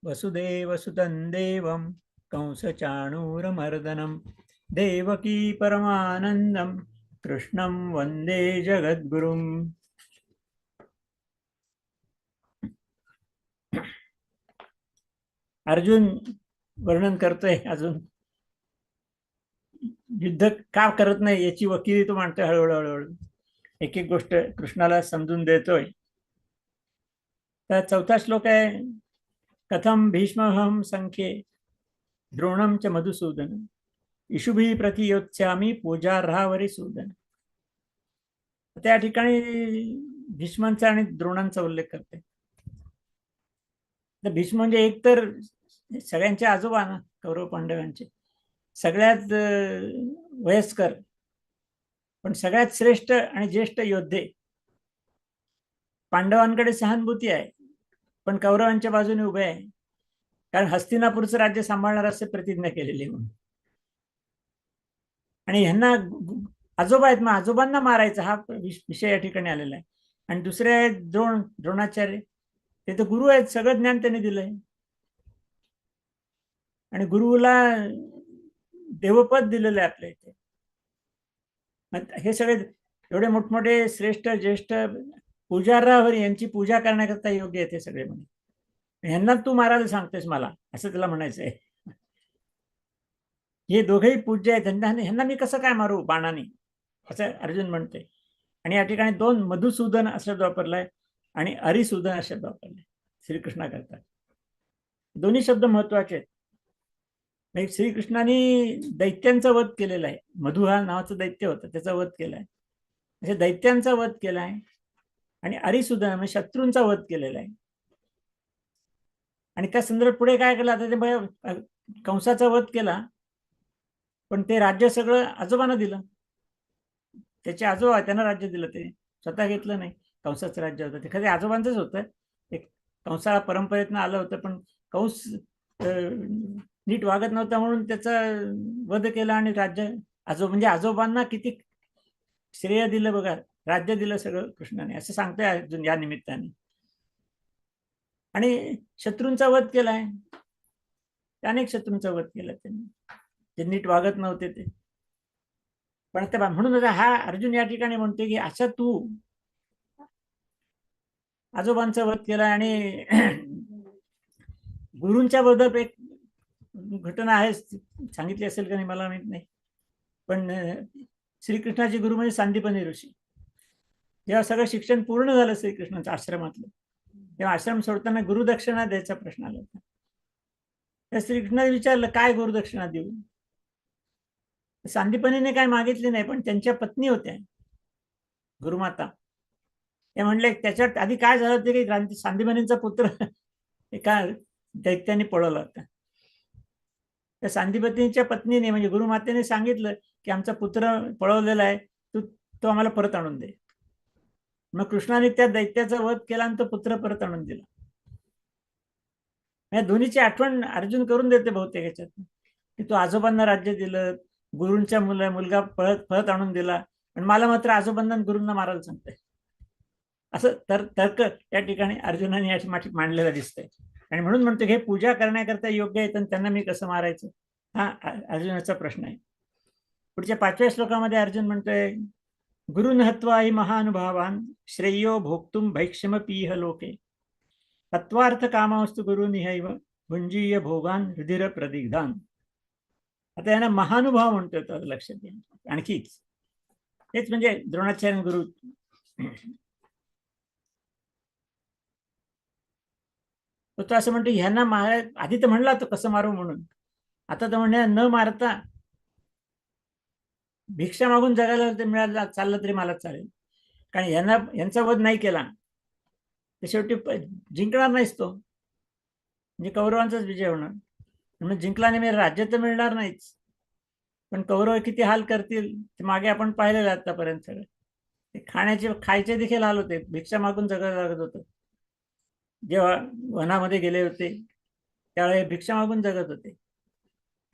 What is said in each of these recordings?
वसुदेवसुतं देवं कंसचाणूरमर्दनं देवकी परमानंदं कृष्णं वंदे जगद्गुरुम्. अर्जुन वर्णन करतोय अजून युद्ध का करत नाही याची वकिली तो मांडतोय. हळूहळू हळूहळू एक एक गोष्ट कृष्णाला समजून देतोय. तर चौथा श्लोक आहे, कथम भीष्महम संख्ये द्रोणम च मधुसूदन इशुभी प्रतियोत्स्यामी पूजार्हावरी सूदन. त्या ठिकाणी भीष्मांचा आणि द्रोणांचा उल्लेख करते. तर भीष्म म्हणजे एक तर सगळ्यांचे आजोबा ना, कौरव पांडवांचे सगळ्यात वयस्कर पण सगळ्यात श्रेष्ठ आणि ज्येष्ठ योद्धे. पांडवांकडे सहानुभूती आहे पण कौरवांच्या बाजूने उभे आहे, कारण हस्तिनापूरचं राज्य सांभाळणार असे प्रतिज्ञा केलेली म्हणून. आणि ह्यांना आजोबा आहेत, मग आजोबांना मारायचा हा विषय या ठिकाणी आलेला आहे. आणि दुसरे आहेत द्रोणाचार्य, ते तर गुरु आहेत, सगळं ज्ञान त्यांनी दिलंय आणि गुरुला देवपद दिलेलं आहे आपल्या इथे. हे सगळे एवढे मोठमोठे श्रेष्ठ ज्येष्ठ पूजार्हावर यांची पूजा करण्याकरता योग्य आहेत हे सगळे. म्हणे ह्यांना तू मारायला सांगतेस मला, असं त्याला म्हणायचंय. हे दोघेही पूज्य आहेत, ह्यांना मी कसं काय मारू बाणाने, असं अर्जुन म्हणते. आणि या ठिकाणी दोन मधुसूदन हा शब्द वापरलाय आणि अरिसूदन हा शब्द वापरलाय श्रीकृष्णा करता. दोन्ही शब्द महत्वाचे आहेत. श्रीकृष्णाने दैत्यांचा वध केलेला आहे. मधु हा नावाचं दैत्य होतं, त्याचा वध केलाय. असे दैत्यांचा वध केलाय आणि अरिसूदन म्हणजे शत्रूंचा वध केलेला आहे. आणि त्या संदर्भात पुढे काय केलं, आता ते कंसाचा वध केला पण ते राज्य सगळं आजोबांना दिलं. त्याचे आजोबा त्यांना राज्य दिलं, ते स्वतः घेतलं नाही. कंसाचं राज्य होतं ते खरं आजोबांचंच होतं. एक कंसाला परंपरेतनं आलं होतं पण कंस नीट वागत नव्हता म्हणून त्याचा वध केला आणि राज्य म्हणजे आजोबांना किती श्रेय दिलं बघा, राज्य दिलं सगळं कृष्णाने, असं सांगतोय अर्जुन या निमित्ताने. आणि शत्रूंचा वध केलाय, अनेक शत्रूंचा वध केला त्यांनी, ते नीट वागत नव्हते ते. पण आता म्हणून हा अर्जुन या ठिकाणी म्हणते की अशा तू आजोबांचा वध केला आणि गुरूंच्या बद्दल एक घटना आहे, सांगितली असेल का नाही मला माहित नाही, पण श्रीकृष्णाचे गुरु म्हणजे सांदीपनी ऋषी. जेव्हा सगळं शिक्षण पूर्ण झालं श्रीकृष्णाच्या आश्रमातलं, तेव्हा आश्रम सोडताना गुरुदक्षिणा द्यायचा प्रश्न आला होता. त्या श्रीकृष्णाने विचारलं काय गुरुदक्षिणा देऊ. सांदीपनीने काय मागितले नाही, पण त्यांच्या पत्नी होत्या गुरुमाता, ते म्हणले त्याच्यात आधी काय झालं ते की सांदीपनींचा पुत्र एका दैत्याने पळवला होता. त्या सांदीपतीच्या पत्नीने म्हणजे गुरुमातेने सांगितलं की आमचा पुत्र पळवलेला आहे, तो आम्हाला परत आणून दे. मग कृष्णाने त्या दैत्याचा वध केला आणि तो पुत्र परत आणून दिला. या दोन्हीची आठवण अर्जुन करून देते बहुतेक याच्यात, की तू आजोबांना राज्य दिलं, गुरूंच्या मुलगा पळत आणून दिला आणि मला मात्र आजोबांना गुरूंना मारायला सांगतंय. असं तर्क या ठिकाणी अर्जुनाने या मांडलेला दिसतंय. आणि म्हणून म्हणतो हे पूजा करण्याकरता योग्य आहेत आणि त्यांना मी कसं मारायचं, हा अर्जुनाचा प्रश्न आहे. पुढच्या 5व्या श्लोकामध्ये अर्जुन म्हणतोय, गुरुन हत्वा हि महानुभावान श्रेयो भोक्तुम भैक्षमपीह लोके तत्वार्थ कामावस्तु गुरुनिहैव भुंजीय भोगान रुधिर प्रदिग्धान. आता यांना महानुभाव म्हणतोय, लक्षात घ्या. आणखीच हेच म्हणजे द्रोणाचार्य गुरु. तो असं म्हणतो ह्यांना आधी तर म्हणला तो कसं मारू म्हणून, आता तर म्हणजे न मारता भिक्षा मागून जगायला मिळालं चाललं तरी मला चालेल, कारण यांचा वध नाही केला तर शेवटी जिंकणार नाहीच तो, म्हणजे कौरवांचाच विजय होणार. म्हणून जिंकला नाही, राज्य तर मिळणार नाहीच, पण कौरव किती हाल करतील ते मागे आपण पाहिलेलं आतापर्यंत. सगळं खायचे देखील हाल होते, भिक्षा मागून जगायला लागत होतं. जेव्हा वनामध्ये गेले होते त्यावेळेस भिक्षा मागून जगत होते.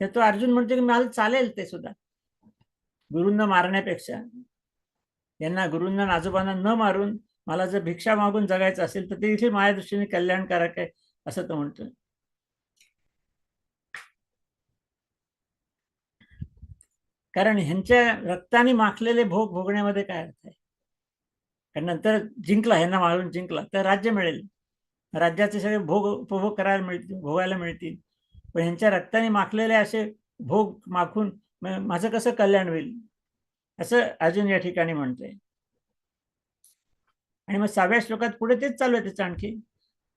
तो अर्जुन म्हणतो की मला चालेल ते सुद्धा, गुरूंना मारण्यापेक्षा यांना गुरूंना आजोबांना न मारून मला जर भिक्षा मागून जगायचं असेल तर ते देखील माझ्या दृष्टीने कल्याणकारक आहे, असं तो म्हणतो. कारण ह्यांच्या रक्ताने माखलेले भोग भोगण्यामध्ये काय अर्थ आहे? कारण नंतर जिंकला, ह्यांना मारून जिंकला तर राज्य मिळेल, राज्याचे सगळे भोग उपभोग करायला मिळतील, भोगायला मिळतील. पण ह्यांच्या रक्ताने माखलेले असे भोग माखून माझं कसं कल्याण होईल, असं अर्जुन या ठिकाणी म्हणतोय. आणि मग 6व्या श्लोकात पुढे तेच चालू आहे त्याचं आणखी.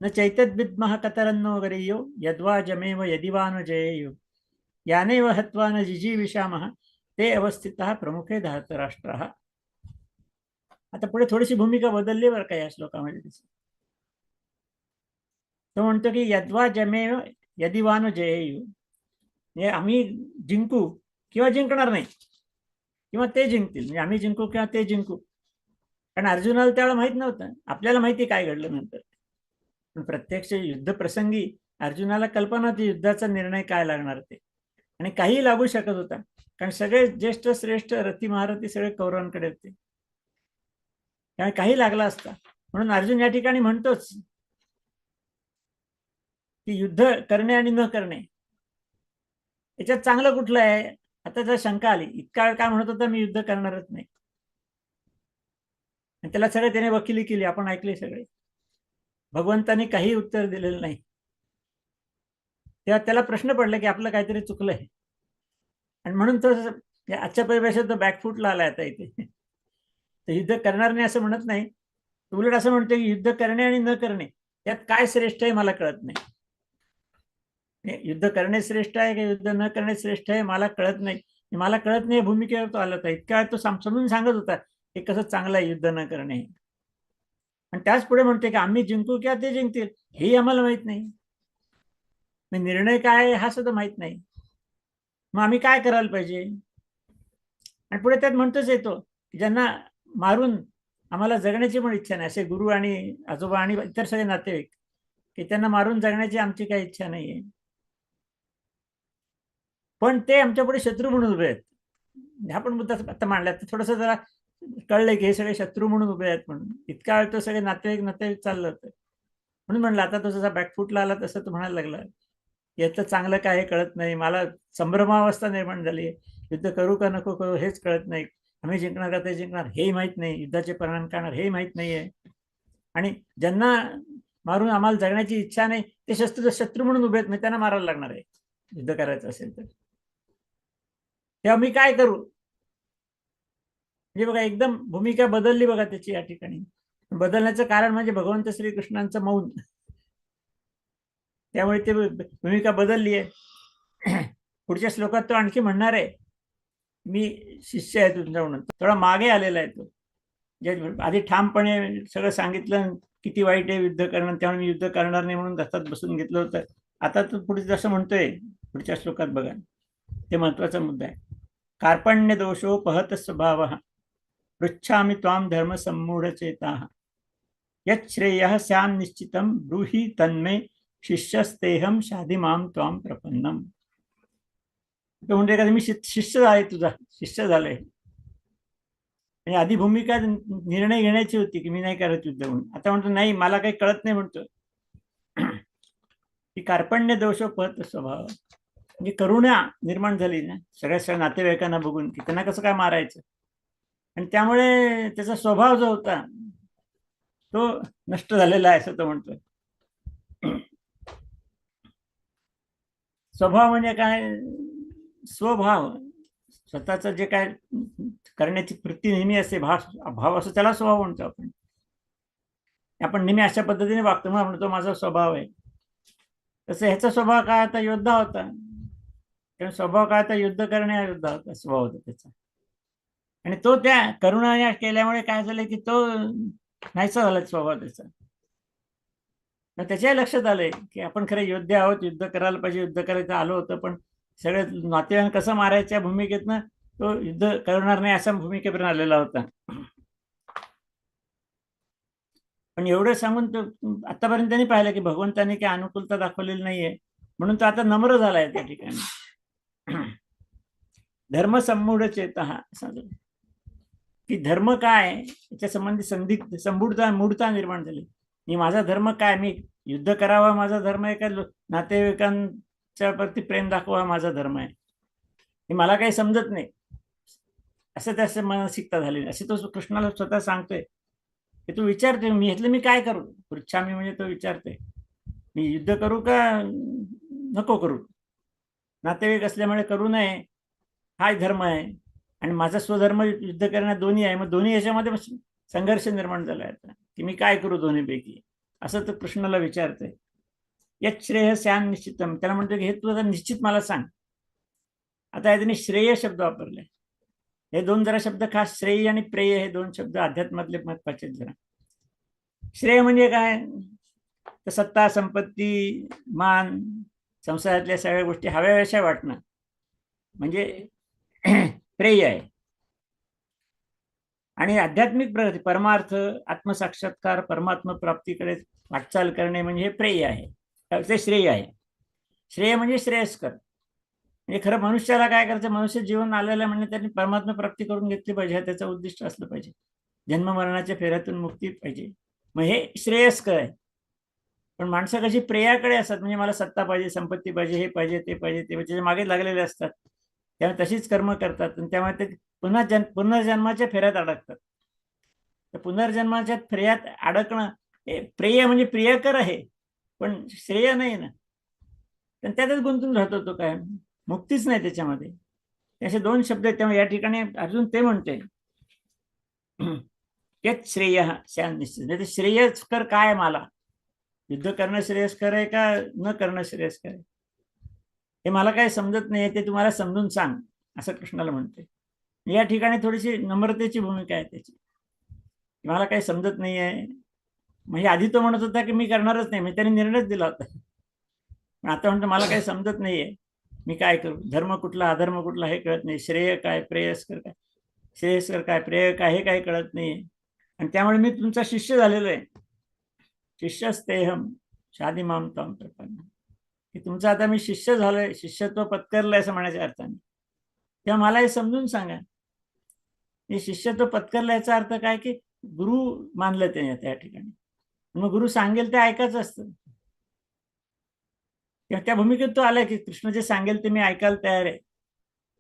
न चैतद्विद्मः कतरन्नो वरेयो यद्वा जमेव यदिवानो जयेयो यानेव हत्वा न जिजीविषामः ते अवस्थितः प्रमुखे धातराष्ट्राः. आता पुढे थोडीशी भूमिका बदलली बरं का या श्लोकामध्ये त्याची. तो म्हणतो की यद्वा जमेव यदिवानो जयेयो, म्हणजे आम्ही जिंकू किंवा जिंकणार नाही, किंवा ते जिंकतील, म्हणजे आम्ही जिंकू किंवा ते जिंकू. कारण अर्जुनाला त्यावेळेला माहित नव्हतं, आपल्याला माहिती काय घडलं नंतर. पण प्रत्यक्ष युद्ध प्रसंगी अर्जुनाला कल्पना होती युद्धाचा निर्णय काय लागणार ते, आणि काही लागू शकत होता. कारण सगळे ज्येष्ठ श्रेष्ठ रथी महारथी सगळे कौरवांकडे होते, त्यामुळे काही लागला असता. म्हणून अर्जुन या ठिकाणी म्हणतोच की युद्ध करणे आणि न करणे याच्यात चांगलं कुठलं आहे. आता जर शंका आली, इतका वेळ काय म्हणत होता मी युद्ध करणारच नाही, आणि त्याला सगळे त्याने वकिली केली, आपण ऐकले सगळे. भगवंताने काही उत्तर दिलेलं नाही. तेव्हा त्याला प्रश्न पडला की आपलं काहीतरी चुकलंय, आणि म्हणून तो आजच्या परिभाषेत तो बॅकफुटला आलाय आता इथे. तर युद्ध करणार नाही असं म्हणत नाही, उलट असं म्हणतो की युद्ध करणे आणि न करणे त्यात काय श्रेष्ठ आहे मला कळत नाही. युद्ध करणे श्रेष्ठ आहे की युद्ध न करणे श्रेष्ठ आहे मला कळत नाही. मला कळत नाही भूमिकेवर तो आला होता. इतका तो समजून सांगत होता की कसं चांगलं आहे युद्ध न करणे. आणि त्याच पुढे म्हणते की आम्ही जिंकू किंवा ते जिंकतील हेही आम्हाला माहित नाही, निर्णय काय आहे हा सुद्धा माहित नाही. मग आम्ही काय करायला पाहिजे. आणि पुढे त्यात म्हणतोच येतो की ज्यांना मारून आम्हाला जगण्याची पण इच्छा नाही, असे गुरु आणि आजोबा आणि इतर सगळे नातेवाईक, की त्यांना मारून जगण्याची आमची काही इच्छा नाहीये, पण ते आमच्या पुढे शत्रू म्हणून उभे आहेत. ह्या पण मुद्दा आता मांडला तर थोडस जरा कळलंय की हे सगळे शत्रू म्हणून उभे आहेत. म्हणून इतका वेळ तो सगळे नातेवाईक चाललं होतं. म्हणून म्हणलं आता तो जसा बॅकफुटला आला तसं तो म्हणायला लागला याचं चांगलं काय हे कळत नाही, मला संभ्रमावस्था निर्माण झाली, युद्ध करू का नको करू हेच कळत नाही, आम्ही जिंकणार का ते जिंकणार हेही माहित नाही, युद्धाचे परिणाम करणार हेही माहित नाहीये, आणि ज्यांना मारून आम्हाला जगण्याची इच्छा नाही ते शत्रू म्हणून उभे आहेत, त्यांना मारायला लागणार आहे युद्ध करायचं असेल तर. तेव्हा मी काय करू. म्हणजे बघा एकदम भूमिका बदलली बघा त्याची या ठिकाणी. बदलण्याचं कारण म्हणजे भगवंत श्रीकृष्णांचं मौन, त्यामुळे ते भूमिका बदलली आहे. पुढच्या श्लोकात तो आणखी म्हणणार आहे मी शिष्य आहे तुमचा म्हणून. थोडा मागे आलेला आहे तो, जे आधी ठामपणे सगळं सांगितलं किती वाईट आहे युद्ध करणं, त्यामुळे मी युद्ध करणार नाही म्हणून रथात बसून घेतलं होतं. आता तो पुढे जसं म्हणतोय पुढच्या श्लोकात बघा, ते महत्वाचा मुद्दा आहे. कार्पण्य दोषोपहत स्वभाव पृच्छामि त्वां धर्म सम्मूढ चेता यच्छ्रेयः स्याम निश्चितम ब्रूहि तन्मे शिष्यस्तेहम शाधी माम त्वाम प्रपन्नम. तो म्हणजे का मी शिष्य आहे तुझा, शिष्य झालंय. आणि आधी भूमिका निर्णय घेण्याची होती की मी नाही करत युद्ध म्हणून, आता म्हणतो नाही मला काही कळत नाही म्हणतो. की कार्पण्य दोषोपहत स्वभाव म्हणजे करुणा निर्माण झाली ना सगळ्या नातेवाईकांना बघून की त्यांना कसं काय मारायचं, आणि त्यामुळे त्याचा स्वभाव जो होता तो नष्ट झालेला आहे असं तो म्हणतोय. स्वभाव म्हणजे काय, स्वभाव, स्वतःचं जे काय करण्याची वृत्ती नेहमी असते, भाव असं त्याला स्वभाव म्हणतो आपण. आपण नेहमी अशा पद्धतीने वागतो म्हणतो माझा स्वभाव आहे. तसं ह्याचा स्वभाव काय आता योद्धा होता, कारण स्वभाव काय आता युद्ध करणे हा योद्धा होता, स्वभाव होता त्याचा. आणि तो त्या करुणा केल्यामुळे काय झालं की तो नाहीसा झाला स्वभाव त्याचा. त्याच्या लक्षात आलंय की आपण खरं योद्धे आहोत, युद्ध करायला पाहिजे, युद्ध करायचं आलो होतं, पण सगळे नातेवाईक कसं मारायच्या भूमिकेतनं तो युद्ध करणार नाही अशा भूमिकेपर्यंत आलेला होता. पण एवढं सांगून तो आतापर्यंत त्यांनी पाहिलं की भगवंताने काही अनुकूलता दाखवलेली नाहीये, म्हणून तो आता नम्र झालाय त्या ठिकाणी. धर्म सम्मूढ चेता की धर्म काय याच्या संबंधी मूढता निर्माण झाली. मी माझा धर्म काय, मी युद्ध करावा माझा धर्म आहे का नातेवाईकांच्या प्रती प्रेम दाखवा माझा धर्म आहे, हे मला काही समजत नाही. असं त्याचं मानसिकता झाली. असे तो कृष्णाला स्वतः सांगतोय की तू विचारतोय, मी घेतलं मी काय करू, पृच्छामी म्हणजे तो विचारतोय मी युद्ध करू का नको करू. नातेवाईक असल्यामुळे करू नये हा धर्म आहे, आणि माझा स्वधर्म युद्ध करण्यात दोन्ही आहे. मग दोन्ही याच्यामध्ये संघर्ष निर्माण झाला आता की मी काय करू दोन्हीपैकी. असं तर कृष्णाला विचारतंय. यत श्रेय स्यान निश्चितम, त्याला म्हणतो की हे तू आता निश्चित मला सांग. आता त्यांनी श्रेय शब्द वापरले. हे दोन जरा शब्द खास, श्रेय आणि प्रेय हे दोन शब्द अध्यात्मातले महत्वाचे जरा. श्रेय म्हणजे काय तर सत्ता, संपत्ती, मान, संसारातल्या सगळ्या गोष्टी हव्याशा वाटणं म्हणजे प्रेय आहे. आणि आध्यात्मिक प्रगती, परमार्थ, आत्मसाक्षात्कार, परमात्मा प्राप्तीकडे वाटचाल करणे म्हणजे हे प्रेय आहे, ते श्रेय आहे. श्रेय म्हणजे श्रेयस्कर. म्हणजे खरं मनुष्याला काय करायचं, मनुष्य जीवन आलेलं म्हणजे त्यांनी परमात्मा प्राप्ती करून घेतली पाहिजे, त्याचं उद्दिष्ट असलं पाहिजे. जन्म मरणाच्या फेऱ्यातून मुक्ती पाहिजे, मग हे श्रेयस्कर आहे. पण माणसं कशी प्रेयाकडे असतात, म्हणजे मला सत्ता पाहिजे, संपत्ती पाहिजे, हे पाहिजे, ते पाहिजे, ते पाहिजे, मागे लागलेले असतात. त्यामुळे तशीच कर्म करतात आणि त्यामुळे ते पुनर्जन्माच्या फेऱ्यात अडकतात. तर पुनर्जन्माच्या फेऱ्यात अडकणं हे प्रेय म्हणजे प्रियकर आहे, पण श्रेय नाही ना. पण त्यातच गुंतून राहतो तो, काय मुक्तीच नाही त्याच्यामध्ये. असे दोन शब्द आहेत. त्यामुळे या ठिकाणी अर्जुन ते म्हणते यत श्रेय स्यान निश्चित, नाही तर श्रेयस्कर काय मला, युद्ध करणं श्रेयस्कर आहे का न करणं श्रेयस्कर आहे, हे मला काय समजत नाही, ते तुम्हाला समजून सांग, असं कृष्णाला म्हणते. या ठिकाणी थोडीशी नम्रतेची भूमिका आहे त्याची. मला काही समजत नाही आहे, म्हणजे आधी तो म्हणत होता की मी करणारच नाही, म्हणजे त्यांनी निर्णयच दिला होता. पण आता म्हणतो मला काही समजत नाहीये, मी काय करू, धर्म कुठला अधर्म कुठला हे कळत नाही, श्रेय काय प्रेयस्कर काय, श्रेयस्कर काय प्रेय काय हे काही कळत नाहीये. आणि त्यामुळे मी तुमचा शिष्य झालेलो आहे. शिष्यस्तेहम शादी माम तम प्रपन्न, की तुमचा आता मी शिष्य झालोय, शिष्यत्व पत्करलंय असं म्हणायच्या अर्थाने. तेव्हा मला हे समजून सांगा, हे शिष्यत्व पत्करलं याचा अर्थ काय की गुरु मानलं त्याने त्या ठिकाणी, मग गुरु सांगेल ते ऐकायचं असतं. त्या भूमिकेत तो आलाय की कृष्ण जे सांगेल ते मी ऐकायला तयार आहे,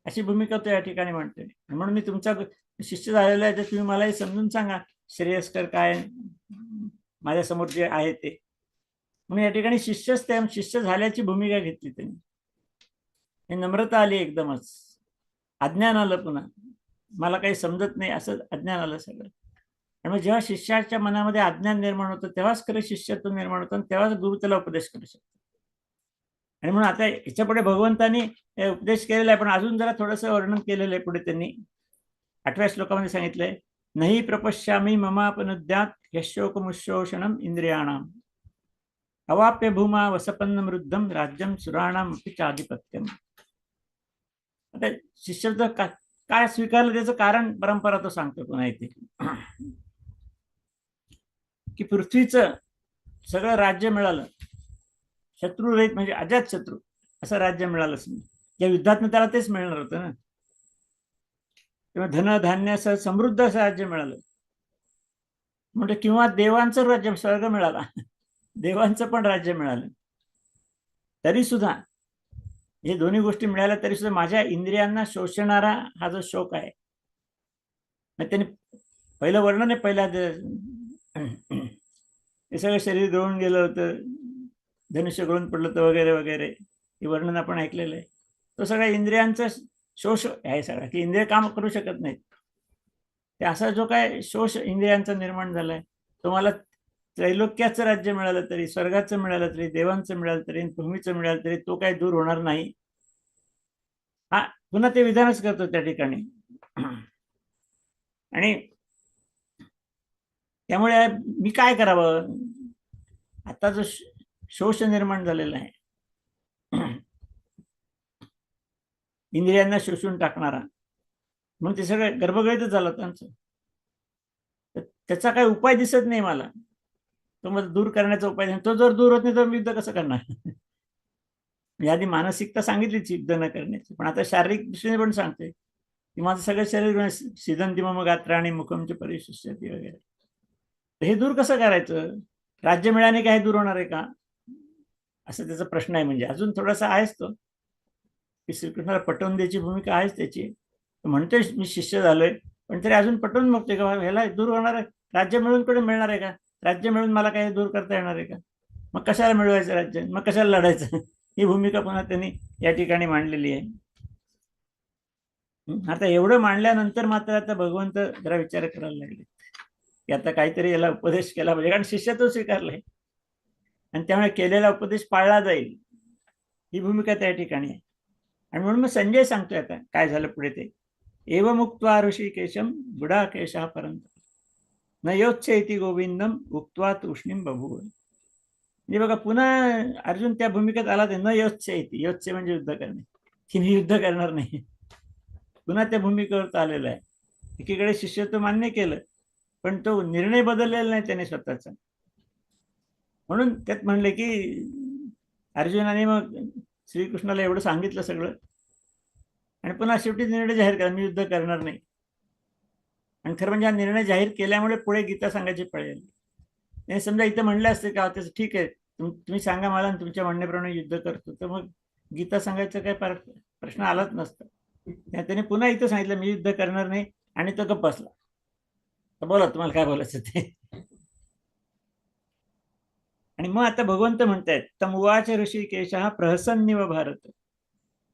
अशी भूमिका तो या ठिकाणी म्हणतोय. म्हणून मी तुमचा शिष्य झालेला आहे, तर तुम्ही मलाही समजून सांगा श्रेयस्कर काय माझ्या समोर जे आहे ते. म्हणून या ठिकाणी शिष्य झाल्याची भूमिका घेतली त्यांनी. हे नम्रता आली एकदमच, अज्ञान आलं, पुन्हा मला काही समजत नाही असं अज्ञान आलं सगळं. आणि मग जेव्हा शिष्याच्या मनामध्ये अज्ञान निर्माण होतं तेव्हाच खरं शिष्यत्व निर्माण होतं, आणि तेव्हाच गुरु त्याला उपदेश करू शकतो. आणि म्हणून आता याच्या पुढे भगवंतांनी उपदेश केलेला आहे, पण अजून जरा थोडंसं वर्णन केलेलं आहे पुढे त्यांनी. 8व्या श्लोकामध्ये सांगितलंय, नाही प्रपश्यामी ममापनुद्यात यशोकमुशोषणम इंद्रियाणाम अवाप्य भूमा वसपन्न मृद्धम राज्यम सुराणाम चाधिपत्यम. आता शिष्यत्व काय स्वीकारलं त्याचं कारण परंपरा तो सांगतो पुन्हा इथे, की पृथ्वीचं सगळं राज्य मिळालं, शत्रू रहित म्हणजे अजात शत्रू असं राज्य मिळालंच नाही. या युद्धातनं त्याला तेच मिळणार होतं ना. किंवा धन धान्यासह समृद्ध असं राज्य मिळालं म्हणजे, किंवा देवांचं राज्य, स्वर्ग मिळाला, देवांचं पण राज्य मिळालं, तरी सुद्धा हे दोन्ही गोष्टी मिळाल्या तरी सुद्धा माझ्या इंद्रियांना शोषणारा हा जो शोक आहे. त्यांनी पहिलं वर्णन आहे, पहिल्या हे सगळं शरीर गळून गेलं होतं, धनुष्य गळून पडलं होतं वगैरे वगैरे, हे वर्णन आपण ऐकलेलं आहे. तो सगळ्या इंद्रियांचा शोष आहे सगळा, की इंद्रिय काम करू शकत नाहीत. ते असा जो काय शोष इंद्रियांचा निर्माण झालाय, तो मला त्रैलोक्याचं राज्य मिळालं तरी, स्वर्गाचं मिळालं तरी, देवांचं मिळालं तरी, भूमीचं मिळालं तरी तो काही दूर होणार नाही. हा पुन्हा ते विधानच करतो त्या ठिकाणी. आणि त्यामुळे मी काय करावं, आता जो शोष निर्माण झालेला आहे इंद्रियांना शोषून टाकणारा, म्हणून ते सगळं गर्भगळीतच झालं त्यांचं. त्याचा काही उपाय दिसत नाही मला, तो मला दूर करण्याचा उपाय नाही. तो जर दूर होत नाही तर मी युद्ध कसं करणार. मी आधी मानसिकता सांगितलीच युद्ध न करण्याची, पण आता शारीरिक दृष्टीने पण सांगते की माझं सगळं शरीर सिद्धंती मम गात्र आणि मुखमचे परिशिष्यती वगैरे. हे दूर कसं करायचं, राज्य मिळाले का हे दूर होणार आहे का, असं त्याचा प्रश्न आहे. म्हणजे अजून थोडासा आहेच तो, की श्रीकृष्णाला पटवून द्यायची भूमिका आहेच त्याची. म्हणतोय मी शिष्य झालोय, पण तरी अजून पटवून बघतोय का ह्याला दूर होणार आहे, राज्य मिळून कुठे मिळणार आहे का, राज्य मिळून मला काही दूर करता येणार आहे का, मग कशाला मिळवायचं राज्य, मग कशाला लढायचं ही भूमिका पुन्हा त्यांनी या ठिकाणी मांडलेली आहे. आता एवढं मांडल्यानंतर मात्र आता भगवंत जरा विचार करायला लागले की आता काहीतरी याला उपदेश केला पाहिजे, कारण शिष्य तो स्वीकारलाय आणि त्यामुळे केलेला उपदेश पाळला जाईल ही भूमिका त्या ठिकाणी आहे. आणि म्हणून मग संजय सांगतोय आता काय झालं पुढे ते, एवमुक्त्वा ऋषिकेशम गुडाकेशः परंत न योच्छेति गोविंदम उक्त्वा तूष्णीम बभूव. म्हणजे बघा पुन्हा अर्जुन त्या भूमिकेत आला, ते न योच्छेति, योच्छे म्हणजे युद्ध करणे, की मी युद्ध करणार नाही, पुन्हा त्या भूमिकेवर आलेला आहे. एकीकडे शिष्यत्व मान्य केलं, पण तो निर्णय बदललेला नाही त्याने स्वतःचा. म्हणून त्यात म्हणले की अर्जुनाने मग श्रीकृष्णाला एवढं सांगितलं सगळं, आणि पुन्हा शेवटी निर्णय जाहीर करा, मी युद्ध करणार नाही. आणि खरं म्हणजे हा निर्णय जाहीर केल्यामुळे पुढे गीता सांगायची पडेल. नाही समजा इथं म्हणलं असते का त्याचं ठीक आहे, तुम्ही सांगा मला आणि तुमच्या म्हणण्याप्रमाणे युद्ध करतो, तर मग गीता सांगायचं काय प्रश्न आलाच नसता. त्याने पुन्हा इथं सांगितलं मी युद्ध करणार नाही, आणि तो गप्प बसला. तर बोला तुम्हाला काय बोलायचं ते. आणि मग आता भगवंत म्हणतायत तम उवाच ऋषिकेशः प्रहसन्निव भारत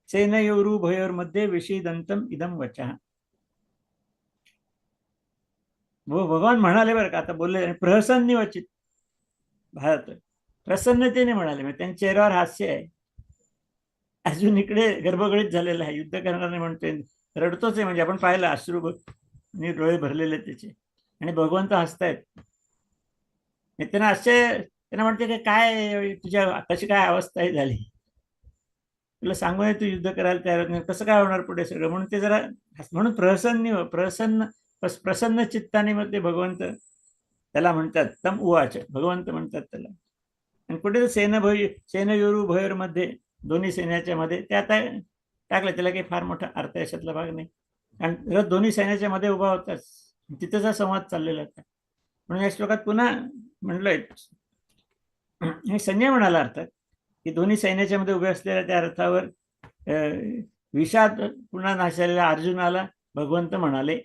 सेनयोरुभयोर्मध्ये विषीदंतम इदम वचः. भगवान म्हणाले बरं का, आता बोलले प्रहसन्निवचित भारत, प्रसन्नतेने म्हणाले, म्हणजे त्यांच्या चेहऱ्यावर हास्य आहे. अजून इकडे गर्भगळीत झालेला आहे, युद्ध करणार नाही म्हणतोय, रडतोच आहे, म्हणजे आपण पाहिलं अश्रू डोळे भरलेले त्याचे, आणि भगवंत हसतायत. त्यांना आश्चर्य, त्यांना म्हणते की काय तुझ्या कशी काय अवस्था झाली, तुला सांगून तू युद्ध करायला तयार नाही, कसं काय होणार पुढे सगळं, म्हणून ते जरा म्हणून प्रसन्न चित्ताने मग ते भगवंत त्याला म्हणतात तम उवाच, भगवंत म्हणतात त्याला. आणि कुठे सेनयोरू भयर मध्ये, दोन्ही सैन्याच्या मध्ये, ते आता टाकलं, त्याला काही फार मोठा अर्थ याच्यातला भाग नाही, कारण रथ दोन्ही सैन्याच्या मध्ये उभा होताच, तिथेचा संवाद चाललेला होता. म्हणून या श्लोकात पुन्हा म्हणलंय, हे संजय म्हणाला अर्थात की दोन्ही सैन्याच्या मध्ये उभे असलेल्या त्या रथावर विषाद पुन्हा नाशलेल्या अर्जुनाला भगवंत म्हणाले,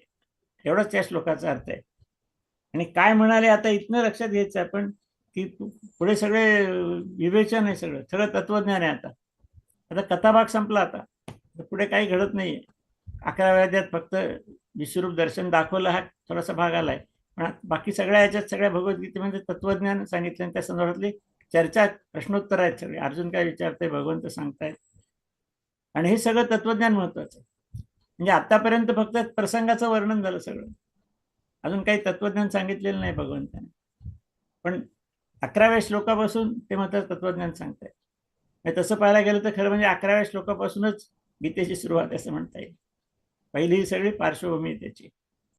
एवढाच त्या श्लोकाचा अर्थ आहे. आणि काय म्हणाले आता इथनं लक्षात घ्यायचं आपण, की पुढे सगळे विवेचन आहे, सगळं सगळं तत्वज्ञान आहे. आता कथाभाग संपला, आता पुढे काही घडत नाहीये. 11व्या अध्यायात फक्त विश्वरूप दर्शन दाखवलं, हा थोडासा भाग आलाय, पण बाकी सगळ्या याच्यात सगळ्या भगवद्गीतेमध्ये तत्वज्ञान सांगितलं, आणि त्या संदर्भातली चर्चा, प्रश्नोत्तर आहेत सगळे, अर्जुन काय विचारते, भगवंत सांगतायत, आणि हे सगळं तत्वज्ञान महत्वाचं आहे. म्हणजे आतापर्यंत फक्त प्रसंगाचं वर्णन झालं सगळं, अजून काही तत्वज्ञान सांगितलेलं नाही भगवंताने. पण 11व्या श्लोकापासून ते मात्र तत्वज्ञान सांगतायत. तसं पाहायला गेलं तर खरं म्हणजे 11व्या श्लोकापासूनच गीतेची सुरुवात असं म्हणता येईल. पहिली सगळी पार्श्वभूमी त्याची.